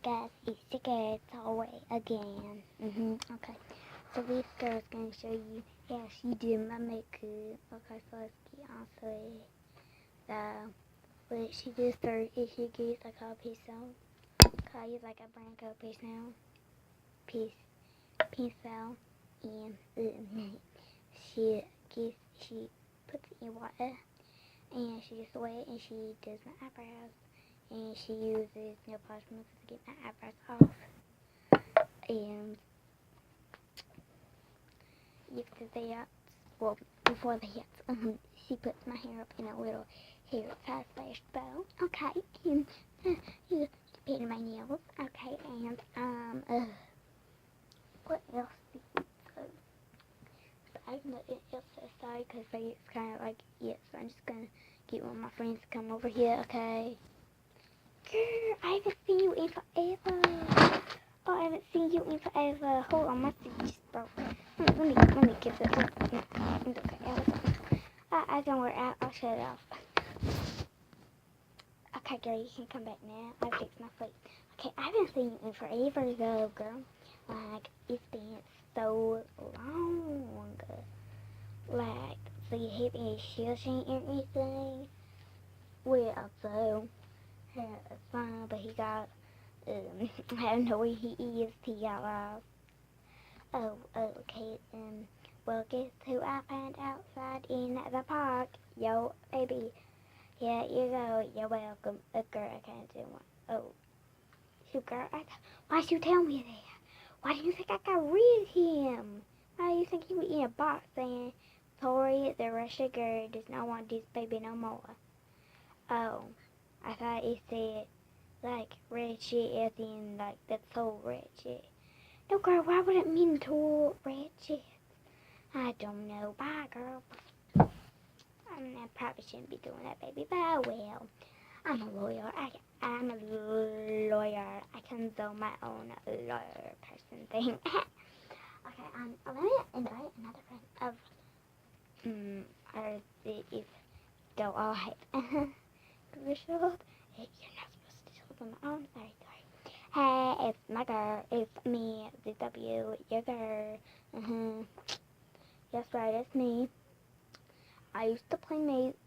got a sticker toy again. Okay. So this girl's gonna show you how she did my makeup. Okay, so let's get on to it. So, what she does first is she gets like a pencil. Okay, use like a brand coat pencil. Pencil. And she puts it in water. And she just wet and she does my eyebrows. And she uses nail polish remover to get my eyebrows off. And after that, well, before that, she puts my hair up in a little hair tie slash bow. Okay, and you painted my nails. Okay, and what else? I don't know what else to say because it's kind of like it. So I'm just gonna get one of my friends to come over here. Okay. Girl, I haven't seen you in forever. Oh, I haven't seen you in forever. Hold on, my seat just broke. Let me get this. Okay, I don't worry. I'll shut it off. Okay, girl, you can come back now. I fixed my feet. Okay, I haven't seen you in forever though, girl. Like, it's been so long. Like, so you hit me shooting or anything? Well, so, it's fine, but he got, I don't know where he is. He got lost. Oh, okay, well, guess who I found outside in the park? Yo, baby. Here you go. You're welcome. Girl, I can't do one. Oh, shoot, girl, why'd you tell me that? Why do you think I got rid of him? Why do you think he was in a box saying, Tori, the ratchet girl does not want this baby no more? Oh, I thought it said, like, ratchet as in, like, that's so ratchet. No, girl, why would it mean to ratchet? I don't know. Bye, girl. I probably shouldn't be doing that, baby, but I will. I'm a lawyer. I'm a lawyer. I can do my own lawyer person thing. Okay, let me invite another friend of, or if they'll all hate. Commercial. Hey, you're not supposed to tell them. Oh, sorry. Hey, it's my girl. It's me, ZW, your girl. That's right, it's me. I used to play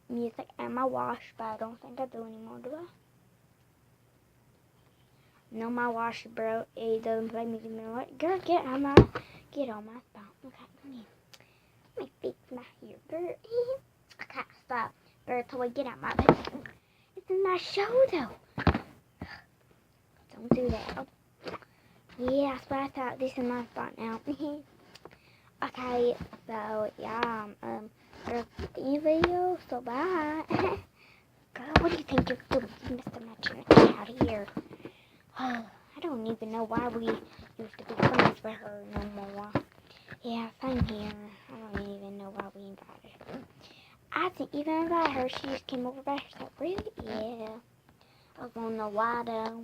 music in my wash, but I don't think I do anymore, do I? No, my wash broke. It doesn't play music anymore. Girl, get on my spot. Okay, let me fix my hair, girl. Okay, stop. Girl, Tori, get out my bed. It's in my show, though. Don't do that. Yeah, that's what I thought. This is my spot now. Okay, so, yeah, girl, in video, so bye. Girl, what do you think you're doing? You missed a match. Get out of here. I don't even know why we used to be friends with her no more. Yeah, same here. I don't even know why we invited her. I didn't even invite her. She just came over by herself. Really? Yeah. I don't know why though.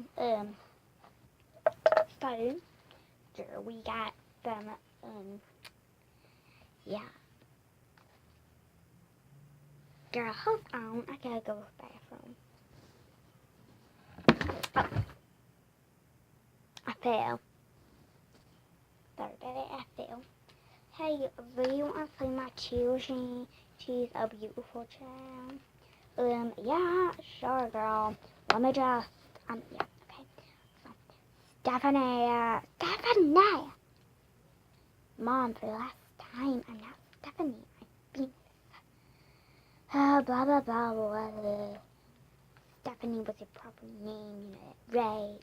So, sure, we got some, yeah. Girl, hold on. I gotta go to the bathroom. Oh. I fell. Sorry about it. I fell. Hey, do you want to see my children? She's a beautiful child. Yeah, sure, girl. Let me just, yeah, okay. So, Stephanie. Mom, for the last time, I'm not Stephanie. I'm Venus. Blah, blah, blah, blah. Stephanie was your proper name, you know that, right?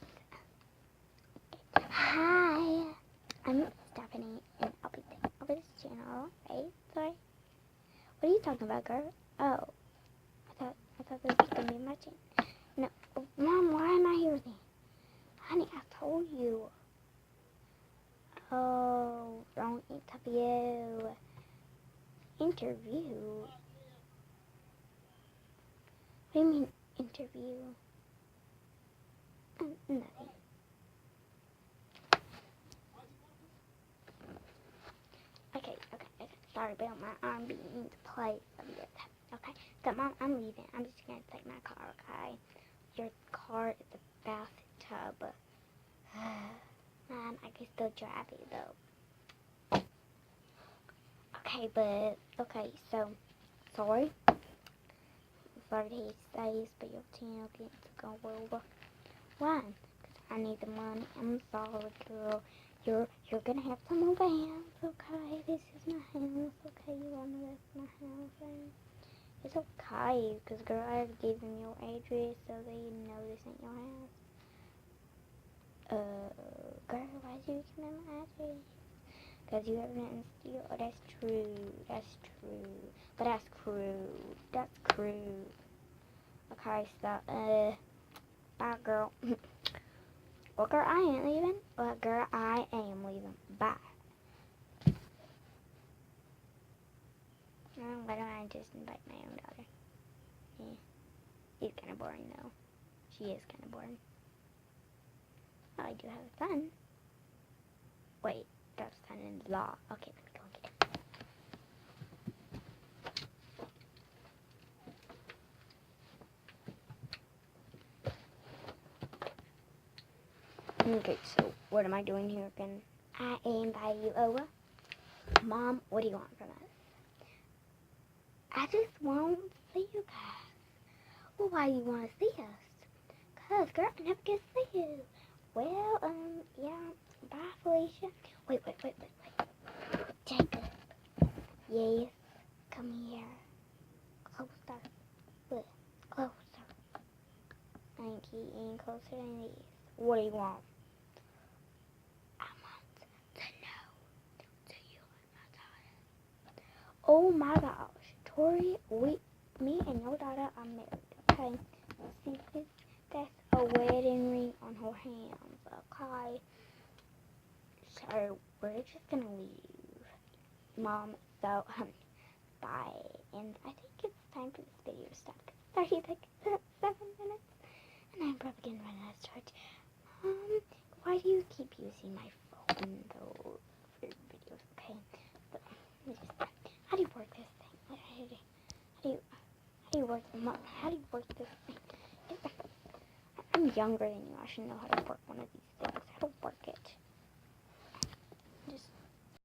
Hi, I'm Stephanie, and I'll be taking over this channel, right? Sorry. What are you talking about, girl? Oh, I thought this was gonna be my channel. No, Mom, why am I here then? Honey, I told you. Oh, wrong interview. Interview? What do you mean, interview? Nothing. Okay. Sorry about my arm being in place. Okay, so Mom, I'm leaving. I'm just gonna take my car, okay? Your car is the bathtub. can still drive it though. Okay, but okay, so sorry. Sorry he says, but your channel gets to go over. Why? Because I need the money. I'm sorry, girl. You're gonna have to move out, okay? This is my house, okay? You wanna live in my house, right? It's okay, because girl, I already gave them your address, so they know this ain't your house. Girl, why did you give me my address? Because you have nothing to steal. Oh, that's true. That's true. But that's crude. That's crude. Okay, so, bye, girl. Well, girl, I ain't leaving. But, girl, I am leaving. Bye. Why don't I just invite my own daughter? Yeah. She's kind of boring, though. She is kind of boring. Oh, I do have a son. Wait, that's son-in-law. Okay, let me go and get it. Okay, so what am I doing here again? I invite you over. Mom, what do you want from us? I just want to see you guys. Well, why do you want to see us? Cause, girl, I never get to see you. Well, yeah. Bye, Felicia. Wait. Jacob. Yes. Come here. Closer. Look. Closer. Thank you. Ain't closer than this. What do you want? I want to know. Do you like my daughter? Oh my gosh. Tori, me and your daughter are married. Okay. See this? That's a wedding ring on her hands. Okay. So we're just gonna leave, Mom. So bye. And I think it's time for this video to stop. It's already like 7 minutes, and I'm probably gonna run out of storage. Why do you keep using my phone though for videos? Okay. So, how do you work this thing? How do you work this thing? I'm younger than you. I should know how to work one of these things. How to work it.